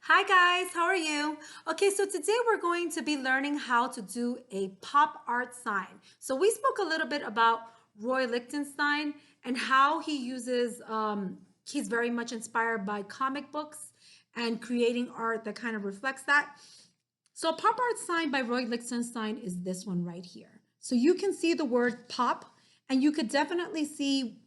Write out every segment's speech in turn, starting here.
Hi guys, how are you? Okay, so today we're going to be learning how to do a pop art sign. So we spoke a little bit about Roy Lichtenstein and how he uses, he's very much inspired by comic books and creating art that kind of reflects that. So a pop art sign by Roy Lichtenstein is this one right here. So you can see the word pop and you could definitely see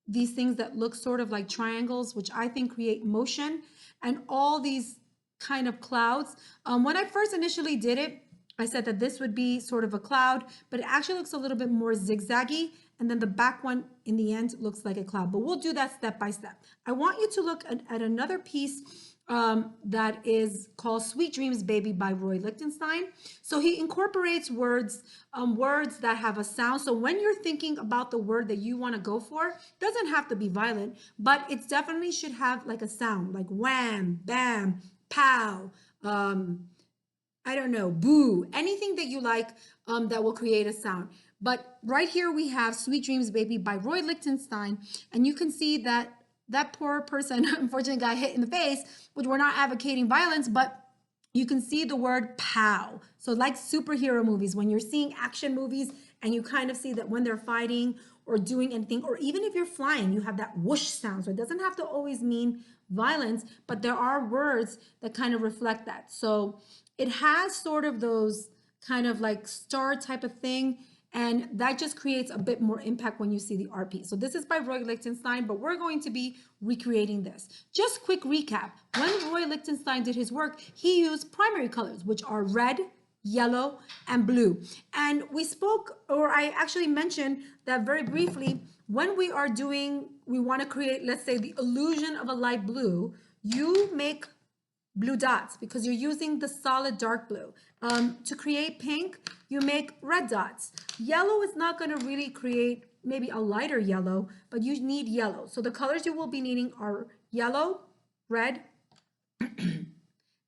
these things that look sort of like triangles, which I think create motion, and all these kind of clouds. When I first initially did it, I said that this would be sort of a cloud, but it actually looks a little bit more zigzaggy. And then the back one in the end looks like a cloud, but we'll do that step by step. I want you to look at another piece that is called Sweet Dreams Baby by Roy Lichtenstein. So he incorporates words that have a sound. So when you're thinking about the word that you want to go for, doesn't have to be violent, but it definitely should have like a sound, like wham, bam, pow, I don't know, boo, anything that you like that will create a sound. But right here we have Sweet Dreams Baby by Roy Lichtenstein. And you can see that that poor person, unfortunately, got hit in the face, which we're not advocating violence, but you can see the word pow. So like superhero movies, when you're seeing action movies and you kind of see that when they're fighting or doing anything, or even if you're flying, you have that whoosh sound. So it doesn't have to always mean violence, but there are words that kind of reflect that. So it has sort of those kind of like star type of thing. And that just creates a bit more impact when you see the art piece. So this is by Roy Lichtenstein, but we're going to be recreating this. Just quick recap. When Roy Lichtenstein did his work, he used primary colors, which are red, yellow, and blue. And we spoke, or I actually mentioned that very briefly, when we are doing, we want to create, let's say, the illusion of a light blue, you make blue dots because you're using the solid dark blue. To create pink, you make red dots. Yellow is not going to really create maybe a lighter yellow, but you need yellow. So the colors you will be needing are yellow, red,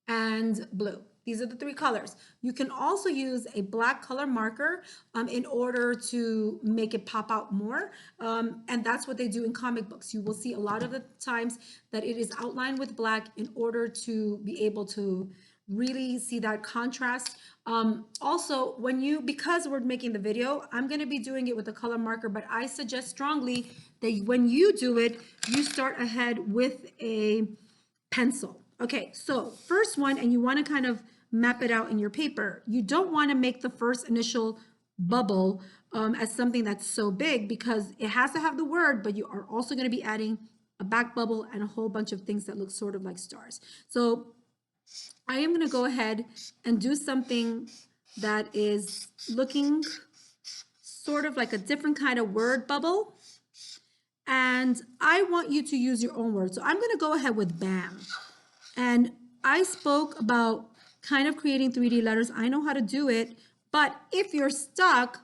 and blue. These are the three colors. You can also use a black color marker in order to make it pop out more. And that's what they do in comic books. You will see a lot of the times that it is outlined with black in order to be able to really see that contrast. Also, because we're making the video, I'm going to be doing it with a color marker, but I suggest strongly that when you do it, you start ahead with a pencil. Okay, so first one, and you want to kind of map it out in your paper. You don't want to make the first initial bubble as something that's so big because it has to have the word, but you are also going to be adding a back bubble and a whole bunch of things that look sort of like stars. So I am going to go ahead and do something that is looking sort of like a different kind of word bubble. And I want you to use your own words. So I'm going to go ahead with BAM. And I spoke about kind of creating 3D letters. I know how to do it, but if you're stuck,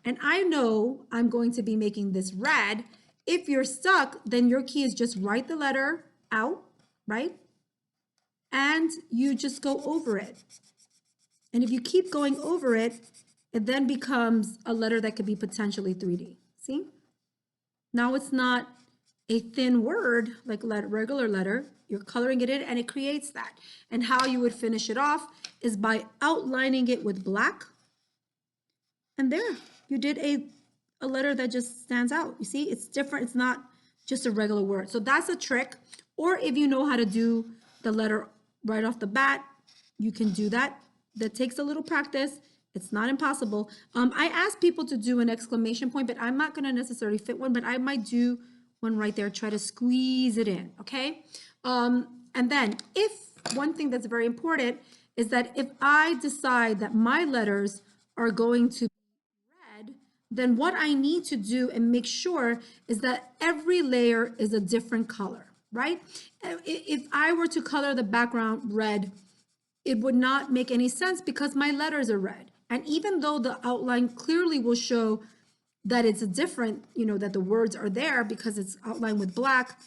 and I know I'm going to be making this red, if you're stuck, then your key is just write the letter out, right? And you just go over it. And if you keep going over it, it then becomes a letter that could be potentially 3D. See? Now it's not a thin word like a regular letter. You're coloring it in and it creates that. And how you would finish it off is by outlining it with black. And there, you did a letter that just stands out. You see, it's different. It's not just a regular word. So that's a trick. Or if you know how to do the letter right off the bat, you can do that. That takes a little practice. It's not impossible. I asked people to do an exclamation point, but I'm not going to necessarily fit one, but I might do one right there. Try to squeeze it in, okay? And then if one thing that's very important is that if I decide that my letters are going to be red, then what I need to do and make sure is that every layer is a different color, right? If I were to color the background red, it would not make any sense because my letters are red. And even though the outline clearly will show that it's a different, that the words are there because it's outlined with black,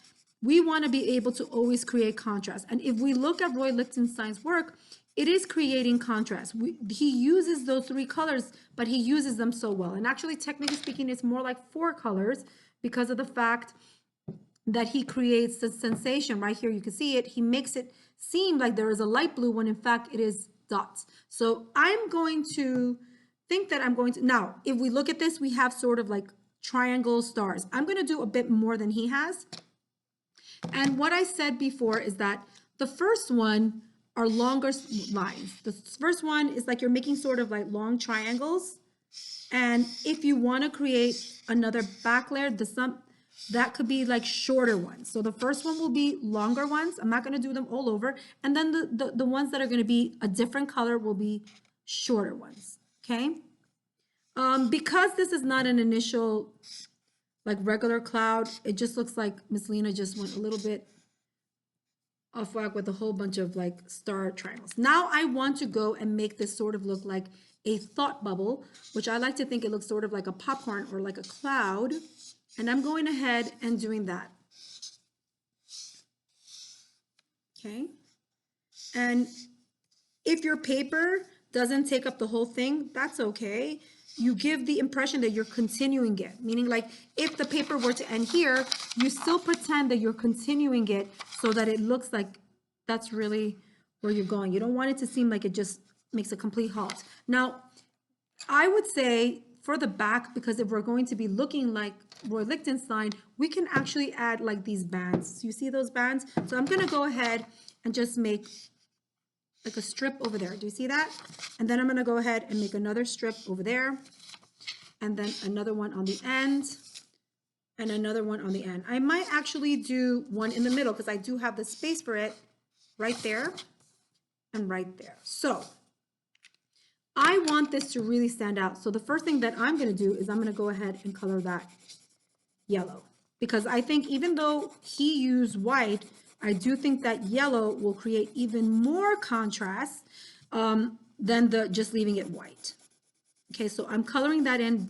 we want to be able to always create contrast. And if we look at Roy Lichtenstein's work, it is creating contrast. He uses those three colors, but he uses them so well. And actually, technically speaking, it's more like four colors because of the fact that he creates the sensation right here. You can see it. He makes it seem like there is a light blue when in fact it is dots. So I'm going to think that I'm going to, now, if we look at this, we have sort of like triangle stars. I'm going to do a bit more than he has. And what I said before is that the first one are longer lines. The first one is like you're making sort of like long triangles. And if you want to create another back layer, that could be like shorter ones. So the first one will be longer ones. I'm not going to do them all over. And then the ones that are going to be a different color will be shorter ones. Okay. Because this is not an initial like regular cloud, it just looks like Miss Lena just went a little bit off whack with a whole bunch of like star triangles. Now I want to go and make this sort of look like a thought bubble, which I like to think it looks sort of like a popcorn or like a cloud. And I'm going ahead and doing that. Okay. And if your paper doesn't take up the whole thing, that's okay. You give the impression that you're continuing it, meaning like if the paper were to end here, you still pretend that you're continuing it so that it looks like that's really where you're going. You don't want it to seem like it just makes a complete halt. Now, I would say for the back, because if we're going to be looking like Roy Lichtenstein, we can actually add like these bands. You see those bands? So I'm gonna go ahead and just make like a strip over there. Do you see that? And then I'm going to go ahead and make another strip over there. And then another one on the end. And another one on the end. I might actually do one in the middle because I do have the space for it right there and right there. So I want this to really stand out. So the first thing that I'm going to do is I'm going to go ahead and color that yellow. Because I think even though he used white, I do think that yellow will create even more contrast than just leaving it white. Okay, so I'm coloring that in,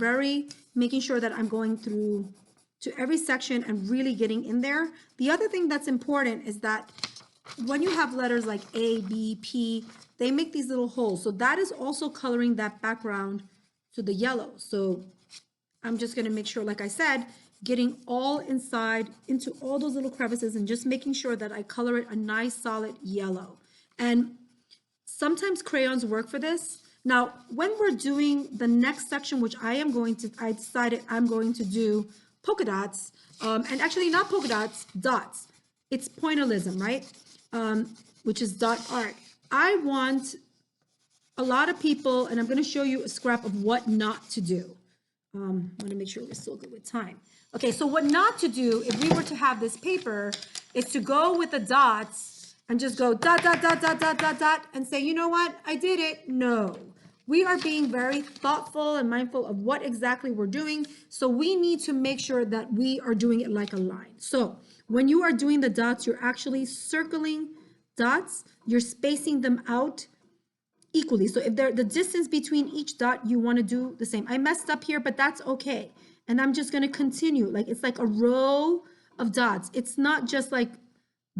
making sure that I'm going through to every section and really getting in there. The other thing that's important is that when you have letters like A, B, P, they make these little holes. So that is also coloring that background to the yellow. So I'm just going to make sure, like I said, getting all inside into all those little crevices and just making sure that I color it a nice solid yellow. And sometimes crayons work for this. Now, when we're doing the next section, which I decided I'm going to do polka dots, and actually not polka dots, dots. It's pointillism, right? Which is dot art. I want a lot of people, and I'm going to show you a scrap of what not to do. I want to make sure we're still good with time. Okay, so what not to do if we were to have this paper is to go with the dots and just go dot, dot, dot, dot, dot, dot, dot, and say, you know what, I did it. No, we are being very thoughtful and mindful of what exactly we're doing. So we need to make sure that we are doing it like a line. So when you are doing the dots, you're actually circling dots, you're spacing them out equally. So if the distance between each dot, you want to do the same. I messed up here, but that's okay. And I'm just going to continue. Like it's like a row of dots. It's not just like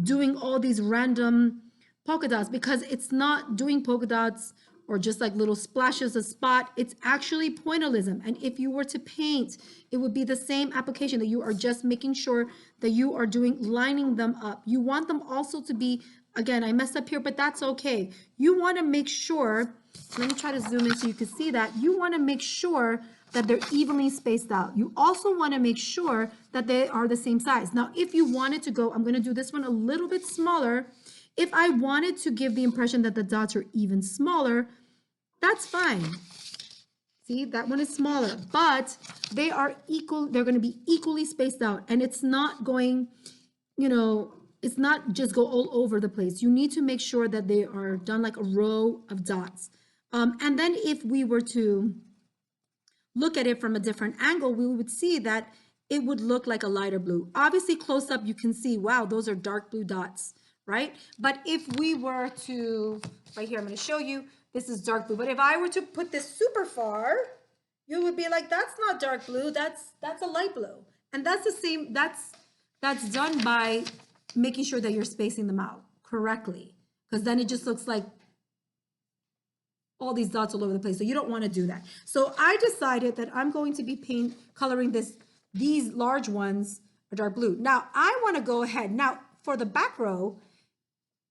doing all these random polka dots, because it's not doing polka dots or just like little splashes of spot. It's actually pointillism. And if you were to paint, it would be the same application, that you are just making sure that you are lining them up. You want them also to be, again, I messed up here, but that's okay. You want to make sure, let me try to zoom in so you can see that. You want to make sure that they're evenly spaced out. You also want to make sure that they are the same size. Now, if you wanted to go, I'm going to do this one a little bit smaller. If I wanted to give the impression that the dots are even smaller, that's fine. See, that one is smaller, but they are equal. They're going to be equally spaced out, and it's not going, it's not just go all over the place. You need to make sure that they are done like a row of dots. And then if we were to look at it from a different angle, we would see that it would look like a lighter blue. Obviously, close up, you can see, wow, those are dark blue dots, right? But if we were to, right here, I'm going to show you, this is dark blue. But if I were to put this super far, you would be like, that's not dark blue, that's a light blue. And that's the same, that's done by making sure that you're spacing them out correctly, because then it just looks like all these dots all over the place. So you don't want to do that. So I decided that I'm going to be coloring these large ones are dark blue. Now I want to go ahead. Now for the back row,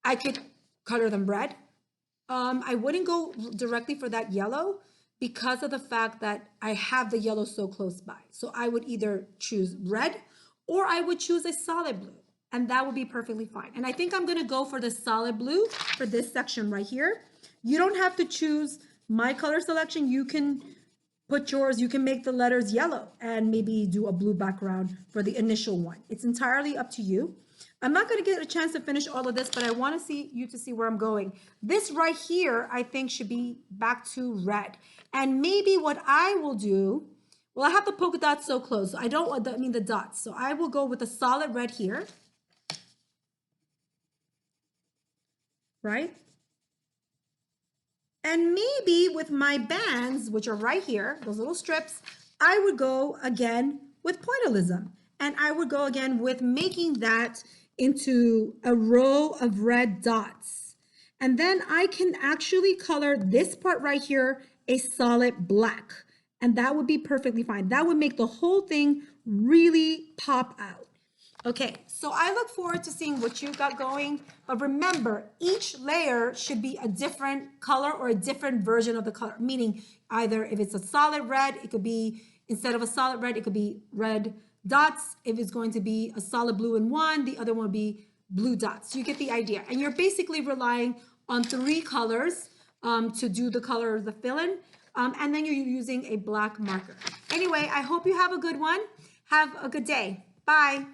I could color them red. I wouldn't go directly for that yellow because of the fact that I have the yellow so close by. So I would either choose red or I would choose a solid blue, and that would be perfectly fine. And I think I'm gonna go for the solid blue for this section right here. You don't have to choose my color selection. You can put yours, you can make the letters yellow and maybe do a blue background for the initial one. It's entirely up to you. I'm not going to get a chance to finish all of this, but I want to see you to see where I'm going. This right here, I think should be back to red. And maybe what I will do, well, I have the polka dots so close. I don't, I mean the dots. So I will go with a solid red here. Right? And maybe with my bands, which are right here, those little strips, I would go again with pointillism. And I would go again with making that into a row of red dots. And then I can actually color this part right here a solid black. And that would be perfectly fine. That would make the whole thing really pop out. Okay, so I look forward to seeing what you got going, but remember, each layer should be a different color or a different version of the color, meaning either if it's a solid red, it could be, instead of a solid red, it could be red dots. If it's going to be a solid blue in one, the other one would be blue dots. You get the idea. And you're basically relying on 3 colors to do the color of the fill-in, and then you're using a black marker. Anyway, I hope you have a good one. Have a good day. Bye.